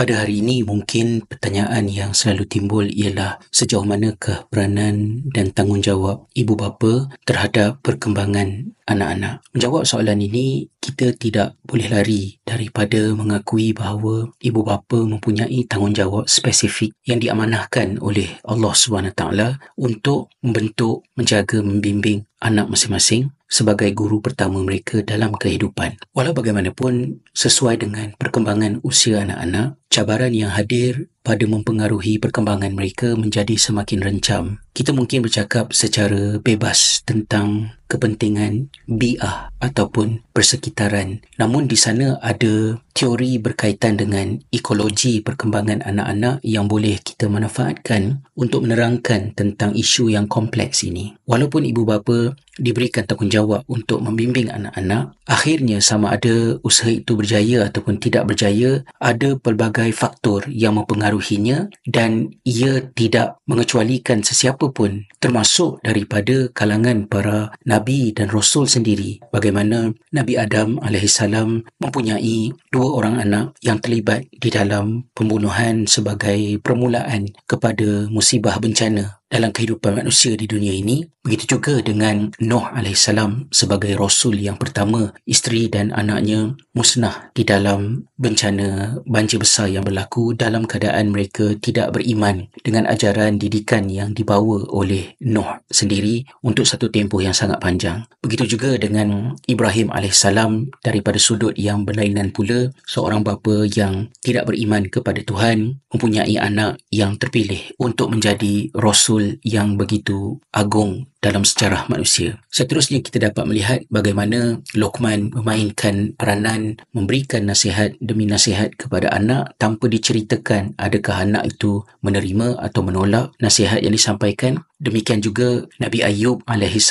Pada hari ini mungkin pertanyaan yang selalu timbul ialah sejauh manakah peranan dan tanggungjawab ibu bapa terhadap perkembangan anak-anak. Menjawab soalan ini, kita tidak boleh lari daripada mengakui bahawa ibu bapa mempunyai tanggungjawab spesifik yang diamanahkan oleh Allah SWT untuk membentuk, menjaga, membimbing anak masing-masing sebagai guru pertama mereka dalam kehidupan. Walau bagaimanapun, sesuai dengan perkembangan usia anak-anak, cabaran yang hadir pada mempengaruhi perkembangan mereka menjadi semakin rencam. Kita mungkin bercakap secara bebas tentang kepentingan bi'ah ataupun persekitaran. Namun di sana ada teori berkaitan dengan ekologi perkembangan anak-anak yang boleh kita manfaatkan untuk menerangkan tentang isu yang kompleks ini. Walaupun ibu bapa diberikan tanggungjawab untuk membimbing anak-anak, akhirnya sama ada usaha itu berjaya ataupun tidak berjaya, ada pelbagai faktor yang mempengaruhinya dan ia tidak mengecualikan sesiapa pun, termasuk daripada kalangan para Nabi dan Rasul sendiri. Bagaimana Nabi Adam AS mempunyai 2 orang anak yang terlibat di dalam pembunuhan sebagai permulaan kepada musibah bencana dalam kehidupan manusia di dunia ini. Begitu juga dengan Nuh AS sebagai Rasul yang pertama, isteri dan anaknya musnah di dalam bencana banjir besar yang berlaku dalam keadaan mereka tidak beriman dengan ajaran didikan yang dibawa oleh Nuh sendiri untuk satu tempoh yang sangat panjang. Begitu juga dengan Ibrahim AS daripada sudut yang berlainan pula, seorang bapa yang tidak beriman kepada Tuhan mempunyai anak yang terpilih untuk menjadi Rasul yang begitu agung dalam sejarah manusia. Seterusnya kita dapat melihat bagaimana Luqman memainkan peranan memberikan nasihat demi nasihat kepada anak tanpa diceritakan adakah anak itu menerima atau menolak nasihat yang disampaikan. Demikian juga Nabi Ayub AS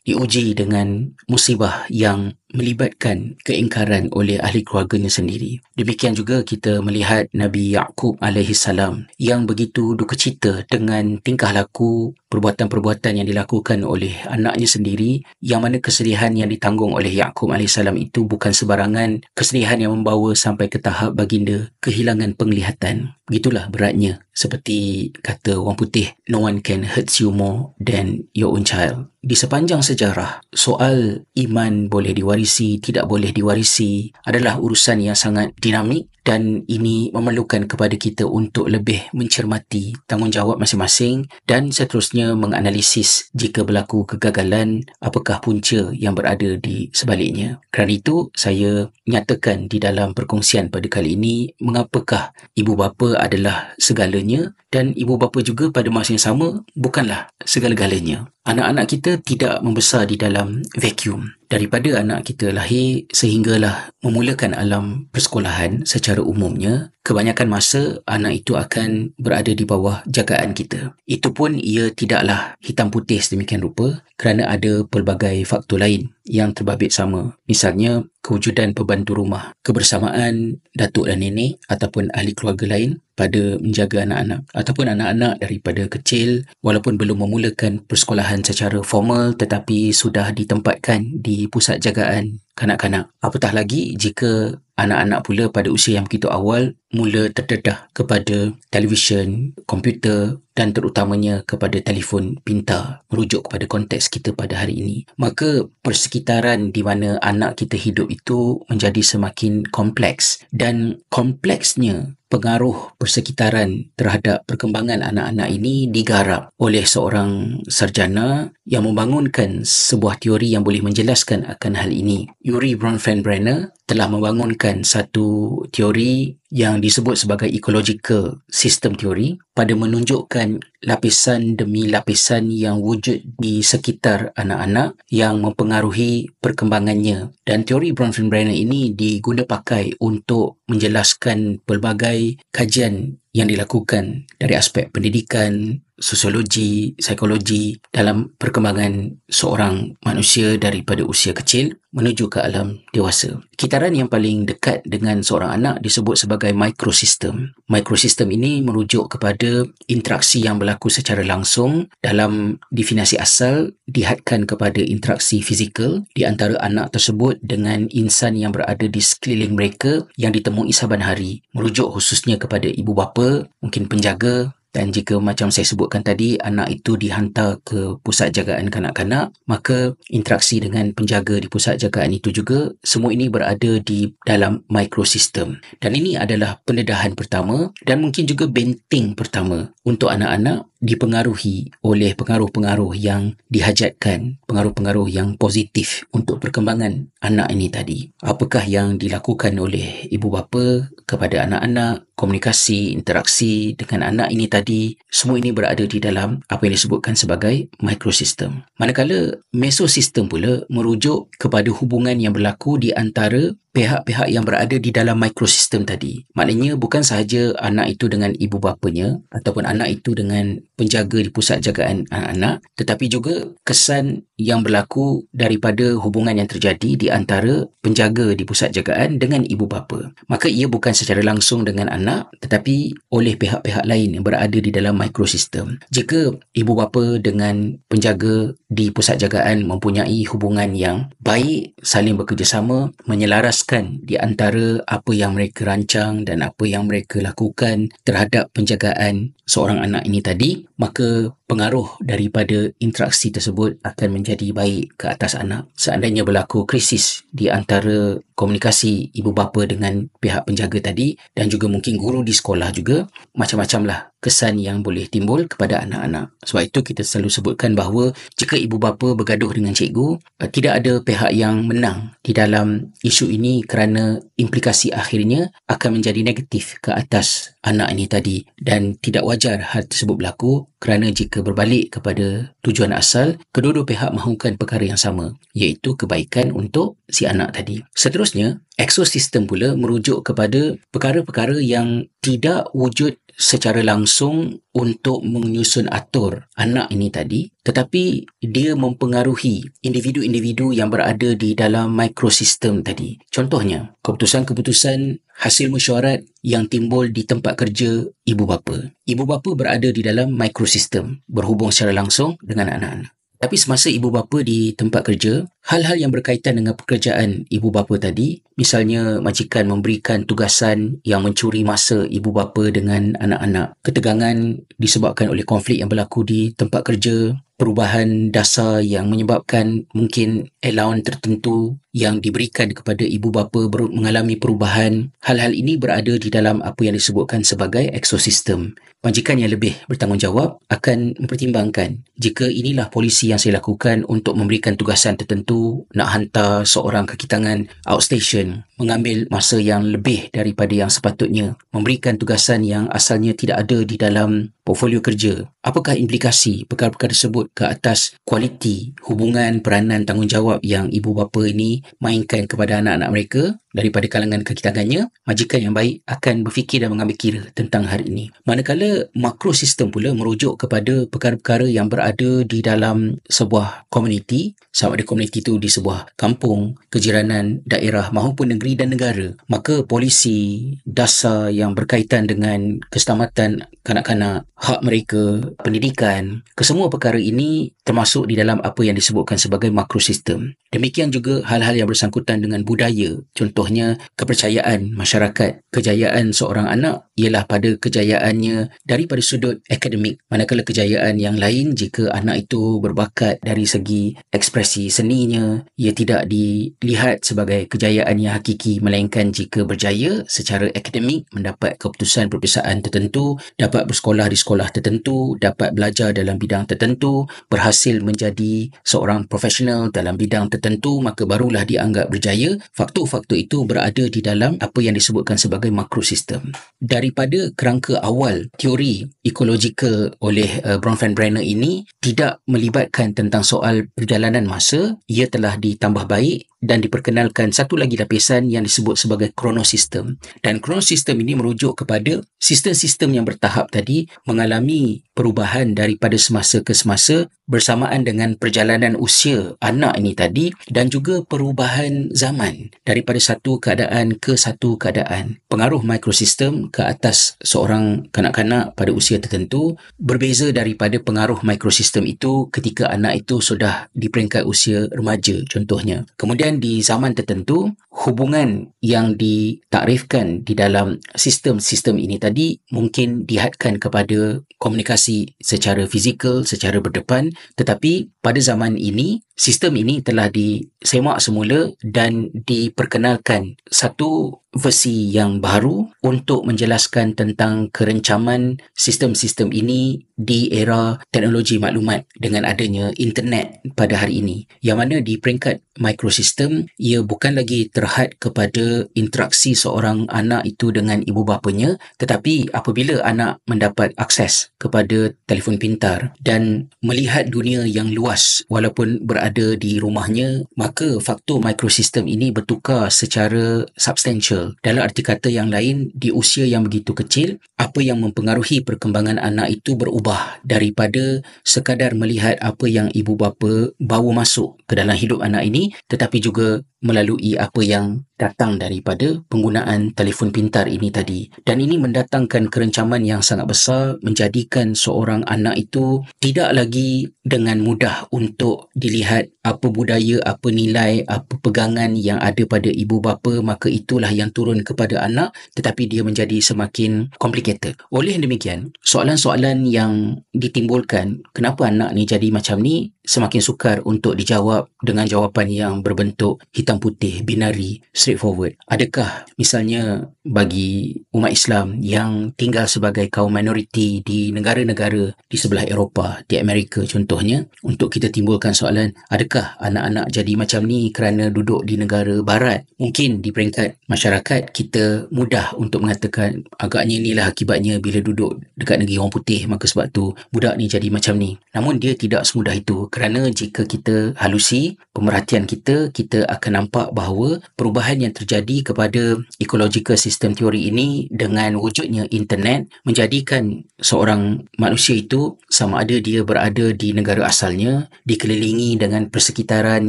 diuji dengan musibah yang melibatkan keingkaran oleh ahli keluarganya sendiri. Demikian juga kita melihat Nabi Yaqub AS yang begitu duka cita dengan tingkah laku, perbuatan-perbuatan yang dilakukan oleh anaknya sendiri, yang mana kesedihan yang ditanggung oleh Yaqub AS itu bukan sebarangan, kesedihan yang membawa sampai ke tahap baginda kehilangan penglihatan. Begitulah beratnya. Seperti kata orang putih, no one can hurt you more than your own child. Di sepanjang sejarah, soal iman boleh diwarisi, tidak boleh diwarisi adalah urusan yang sangat dinamik, dan ini memerlukan kepada kita untuk lebih mencermati tanggungjawab masing-masing dan seterusnya menganalisis jika berlaku kegagalan, apakah punca yang berada di sebaliknya. Kerana itu, saya nyatakan di dalam perkongsian pada kali ini, mengapakah ibu bapa adalah segalanya dan ibu bapa juga pada masa yang sama bukanlah segala-galanya. Anak-anak kita tidak membesar di dalam vacuum. Daripada anak kita lahir sehinggalah memulakan alam persekolahan secara umumnya, kebanyakan masa anak itu akan berada di bawah jagaan kita. Itu pun ia tidaklah hitam putih sedemikian rupa kerana ada pelbagai faktor lain yang terbabit sama. Misalnya, kewujudan pembantu rumah, kebersamaan datuk dan nenek ataupun ahli keluarga lain pada menjaga anak-anak, ataupun anak-anak daripada kecil walaupun belum memulakan persekolahan secara formal tetapi sudah ditempatkan di pusat jagaan kanak-kanak. Apatah lagi jika anak-anak pula pada usia yang begitu awal mula terdedah kepada televisyen, komputer dan terutamanya kepada telefon pintar, merujuk kepada konteks kita pada hari ini. Maka persekitaran di mana anak kita hidup itu menjadi semakin kompleks, dan kompleksnya pengaruh persekitaran terhadap perkembangan anak-anak ini digarap oleh seorang sarjana yang membangunkan sebuah teori yang boleh menjelaskan akan hal ini. Urie Bronfenbrenner telah membangunkan satu teori yang disebut sebagai ecological system theory pada menunjukkan lapisan demi lapisan yang wujud di sekitar anak-anak yang mempengaruhi perkembangannya. Dan teori Bronfenbrenner ini diguna pakai untuk menjelaskan pelbagai kajian yang dilakukan dari aspek pendidikan, sosiologi, psikologi dalam perkembangan seorang manusia daripada usia kecil menuju ke alam dewasa. Kitaran yang paling dekat dengan seorang anak disebut sebagai microsystem. Microsystem ini merujuk kepada interaksi yang berlaku secara langsung. Dalam definisi asal dihadkan kepada interaksi fizikal di antara anak tersebut dengan insan yang berada di sekeliling mereka yang ditemui saban hari. Merujuk khususnya kepada ibu bapa, mungkin penjaga, dan jika macam saya sebutkan tadi, anak itu dihantar ke pusat jagaan kanak-kanak, maka interaksi dengan penjaga di pusat jagaan itu juga, semua ini berada di dalam microsystem. Dan ini adalah pendedahan pertama dan mungkin juga benteng pertama untuk anak-anak dipengaruhi oleh pengaruh-pengaruh yang dihajatkan, pengaruh-pengaruh yang positif untuk perkembangan anak ini tadi. Apakah yang dilakukan oleh ibu bapa kepada anak-anak, komunikasi, interaksi dengan anak ini tadi, semua ini berada di dalam apa yang disebutkan sebagai microsystem. Manakala mesosystem pula merujuk kepada hubungan yang berlaku di antara pihak-pihak yang berada di dalam microsystem tadi. Maknanya bukan sahaja anak itu dengan ibu bapanya ataupun anak itu dengan penjaga di pusat jagaan anak-anak, tetapi juga kesan yang berlaku daripada hubungan yang terjadi di antara penjaga di pusat jagaan dengan ibu bapa. Maka ia bukan secara langsung dengan anak, tetapi oleh pihak-pihak lain yang berada di dalam microsystem. Jika ibu bapa dengan penjaga di pusat jagaan mempunyai hubungan yang baik, saling bekerjasama, menyelaraskan di antara apa yang mereka rancang dan apa yang mereka lakukan terhadap penjagaan seorang anak ini tadi, maka pengaruh daripada interaksi tersebut akan menjadi baik ke atas anak. Seandainya berlaku krisis di antara komunikasi ibu bapa dengan pihak penjaga tadi dan juga mungkin guru di sekolah juga, macam-macamlah kesan yang boleh timbul kepada anak-anak. Sebab itu kita selalu sebutkan bahawa jika ibu bapa bergaduh dengan cikgu, tidak ada pihak yang menang di dalam isu ini kerana implikasi akhirnya akan menjadi negatif ke atas anak ini tadi, dan tidak wajar hal tersebut berlaku kerana jika berbalik kepada tujuan asal, kedua-dua pihak mahukan perkara yang sama, iaitu kebaikan untuk si anak tadi. Seterusnya, ekosistem pula merujuk kepada perkara-perkara yang tidak wujud secara langsung untuk menyusun atur anak ini tadi, tetapi dia mempengaruhi individu-individu yang berada di dalam microsystem tadi. Contohnya, keputusan-keputusan hasil mesyuarat yang timbul di tempat kerja ibu bapa. Ibu bapa berada di dalam microsystem, berhubung secara langsung dengan anak-anak. Tapi semasa ibu bapa di tempat kerja, hal-hal yang berkaitan dengan pekerjaan ibu bapa tadi, misalnya majikan memberikan tugasan yang mencuri masa ibu bapa dengan anak-anak, ketegangan disebabkan oleh konflik yang berlaku di tempat kerja, perubahan dasar yang menyebabkan mungkin allowance tertentu yang diberikan kepada ibu bapa mengalami perubahan. Hal-hal ini berada di dalam apa yang disebutkan sebagai ekosistem. Majikan yang lebih bertanggungjawab akan mempertimbangkan, jika inilah polisi yang saya lakukan untuk memberikan tugasan tertentu, nak hantar seorang kaki tangan outstation, mengambil masa yang lebih daripada yang sepatutnya, memberikan tugasan yang asalnya tidak ada di dalam portfolio kerja. Apakah implikasi perkara-perkara tersebut ke atas kualiti hubungan, peranan, tanggungjawab yang ibu bapa ini mainkan kepada anak-anak mereka daripada kalangan kaki tangannya? Majikan yang baik akan berfikir dan mengambil kira tentang hal ini. Manakala makrosistem pula merujuk kepada perkara-perkara yang berada di dalam sebuah komuniti, sama ada komuniti itu di sebuah kampung, kejiranan, daerah maupun negeri dan negara, maka polisi, dasar yang berkaitan dengan keselamatan kanak-kanak, hak mereka, pendidikan, kesemua perkara ini termasuk di dalam apa yang disebutkan sebagai makrosistem. Demikian juga hal-hal yang bersangkutan dengan budaya, contohnya kepercayaan masyarakat. Kejayaan seorang anak ialah pada kejayaannya daripada sudut akademik, manakala kejayaan yang lain jika anak itu berbakat dari segi ekspresi seninya, ia tidak dilihat sebagai kejayaan yang hakiki, melainkan jika berjaya secara akademik, mendapat keputusan perpisahan tertentu, dapat bersekolah di sekolah tertentu, dapat belajar dalam bidang tertentu, berhasil menjadi seorang profesional dalam bidang tertentu, maka barulah dianggap berjaya. Faktor-faktor itu berada di dalam apa yang disebutkan sebagai makrosistem. Daripada kerangka awal teori ekologikal oleh Bronfenbrenner ini tidak melibatkan tentang soal perjalanan masa, ia telah ditambah baik dan diperkenalkan satu lagi lapisan yang disebut sebagai kronosistem. Dan kronosistem ini merujuk kepada sistem-sistem yang bertahap tadi mengalami perubahan daripada semasa ke semasa bersamaan dengan perjalanan usia anak ini tadi dan juga perubahan zaman daripada satu keadaan ke satu keadaan. Pengaruh mikrosistem ke atas seorang kanak-kanak pada usia tertentu berbeza daripada pengaruh mikrosistem itu ketika anak itu sudah di peringkat usia remaja contohnya. Kemudian di zaman tertentu, hubungan yang ditakrifkan di dalam sistem-sistem ini tadi mungkin dihadkan kepada komunikasi secara fizikal, secara berdepan, tetapi pada zaman ini, sistem ini telah disemak semula dan diperkenalkan satu versi yang baru untuk menjelaskan tentang kerencaman sistem-sistem ini di era teknologi maklumat dengan adanya internet pada hari ini. Yang mana di peringkat mikrosistem, ia bukan lagi terhad kepada interaksi seorang anak itu dengan ibu bapanya, tetapi apabila anak mendapat akses kepada telefon pintar dan melihat dunia yang luas walaupun berada di rumahnya, maka faktor mikrosistem ini bertukar secara substansial. Dalam arti kata yang lain, di usia yang begitu kecil, apa yang mempengaruhi perkembangan anak itu berubah daripada sekadar melihat apa yang ibu bapa bawa masuk ke dalam hidup anak ini, tetapi juga melalui apa yang datang daripada penggunaan telefon pintar ini tadi. Dan ini mendatangkan kerencaman yang sangat besar, menjadikan seorang anak itu tidak lagi dengan mudah untuk dilihat apa budaya, apa nilai, apa pegangan yang ada pada ibu bapa, maka itulah yang turun kepada anak, tetapi dia menjadi semakin complicated. Oleh demikian, soalan-soalan yang ditimbulkan, kenapa anak ni jadi macam ni, semakin sukar untuk dijawab dengan jawapan yang berbentuk hitam putih, binari, straightforward. Adakah misalnya bagi umat Islam yang tinggal sebagai kaum minoriti di negara-negara di sebelah Eropah, di Amerika contohnya, untuk kita timbulkan soalan, adakah anak-anak jadi macam ni kerana duduk di negara barat? Mungkin di peringkat masyarakat kita mudah untuk mengatakan agaknya inilah akibatnya bila duduk dekat negeri orang putih, maka sebab tu budak ni jadi macam ni. Namun dia tidak semudah itu, kerana jika kita halusi pemerhatian kita akan nampak bahawa perubahan yang terjadi kepada ecological system theory ini dengan wujudnya internet menjadikan seorang manusia itu, sama ada dia berada di negara asalnya, dikelilingi dengan persekitaran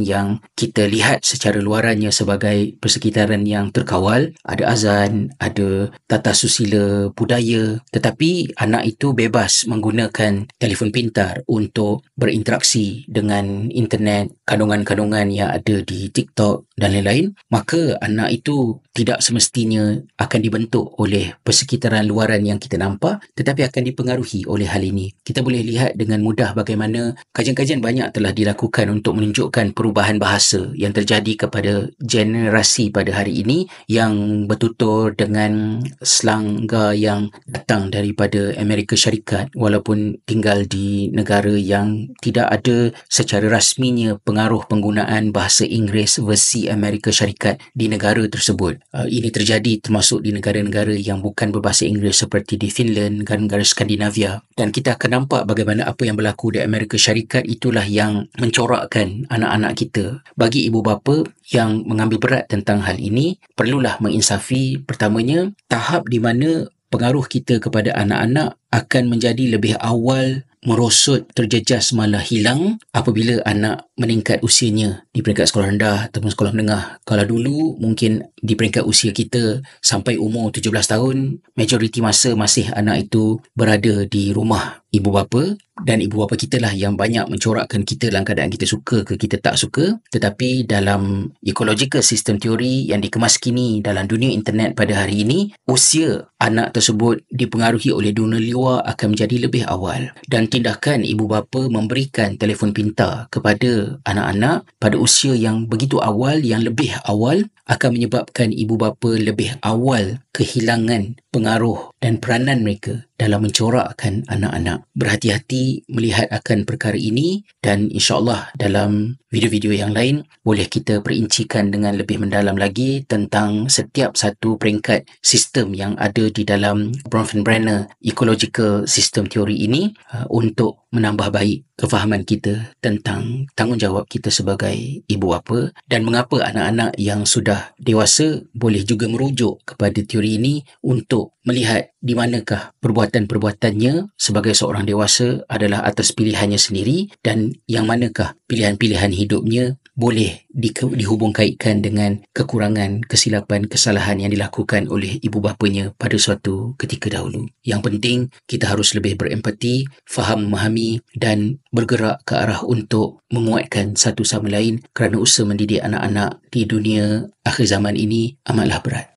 yang kita lihat secara luarannya sebagai persekitaran yang terkawal, ada azan, ada tata susila budaya, tetapi anak itu bebas menggunakan telefon pintar untuk berinteraksi dengan internet, kandungan-kandungan yang ada di TikTok dan lain-lain, maka anak itu tidak semestinya akan dibentuk oleh persekitaran luaran yang kita nampak, tetapi akan dipengaruhi oleh hal ini. Kita boleh lihat dengan mudah bagaimana kajian-kajian banyak telah dilakukan untuk menunjukkan perubahan bahasa yang terjadi kepada generasi pada hari ini yang bertutur dengan slangga yang datang daripada Amerika Syarikat, walaupun tinggal di negara yang tidak ada secara rasminya pengaruh penggunaan bahasa Inggeris versi Amerika Syarikat di negara tersebut. Ini terjadi termasuk di negara-negara yang bukan berbahasa Inggeris seperti di Finland, negara-negara Skandinavia. Dan kita akan nampak bagaimana apa yang berlaku di Amerika Syarikat itulah yang mencorakkan anak-anak kita. Bagi ibu bapa yang mengambil berat tentang hal ini, perlulah menginsafi pertamanya tahap di mana pengaruh kita kepada anak-anak akan menjadi lebih awal merosot, terjejas malah hilang apabila anak meningkat usianya di peringkat sekolah rendah ataupun sekolah menengah. Kalau dulu mungkin di peringkat usia kita sampai umur 17 tahun, majoriti masa masih anak itu berada di rumah ibu bapa, dan ibu bapa kita lah yang banyak mencorakkan kita dalam keadaan kita suka ke kita tak suka. Tetapi dalam ecological system theory yang dikemas kini dalam dunia internet pada hari ini, usia anak tersebut dipengaruhi oleh dunia luar akan menjadi lebih awal, dan tindakan ibu bapa memberikan telefon pintar kepada anak-anak pada usia yang begitu awal, yang lebih awal, akan menyebabkan ibu bapa lebih awal kehilangan pengaruh dan peranan mereka dalam mencorakkan anak-anak. Berhati-hati melihat akan perkara ini, dan insya-Allah dalam video-video yang lain boleh kita perincikan dengan lebih mendalam lagi tentang setiap satu peringkat sistem yang ada di dalam Bronfenbrenner ecological system theory ini, untuk menambah baik kefahaman kita tentang tanggungjawab kita sebagai ibu bapa, dan mengapa anak-anak yang sudah dewasa boleh juga merujuk kepada teori ini untuk melihat di manakah perbuatan-perbuatannya sebagai seorang dewasa adalah atas pilihannya sendiri, dan yang manakah pilihan-pilihan hidupnya boleh dihubung kaitkan dengan kekurangan, kesilapan, kesalahan yang dilakukan oleh ibu bapanya pada suatu ketika dahulu. Yang penting, kita harus lebih berempati, faham, memahami dan bergerak ke arah untuk menguatkan satu sama lain, kerana usaha mendidik anak-anak di dunia akhir zaman ini amatlah berat.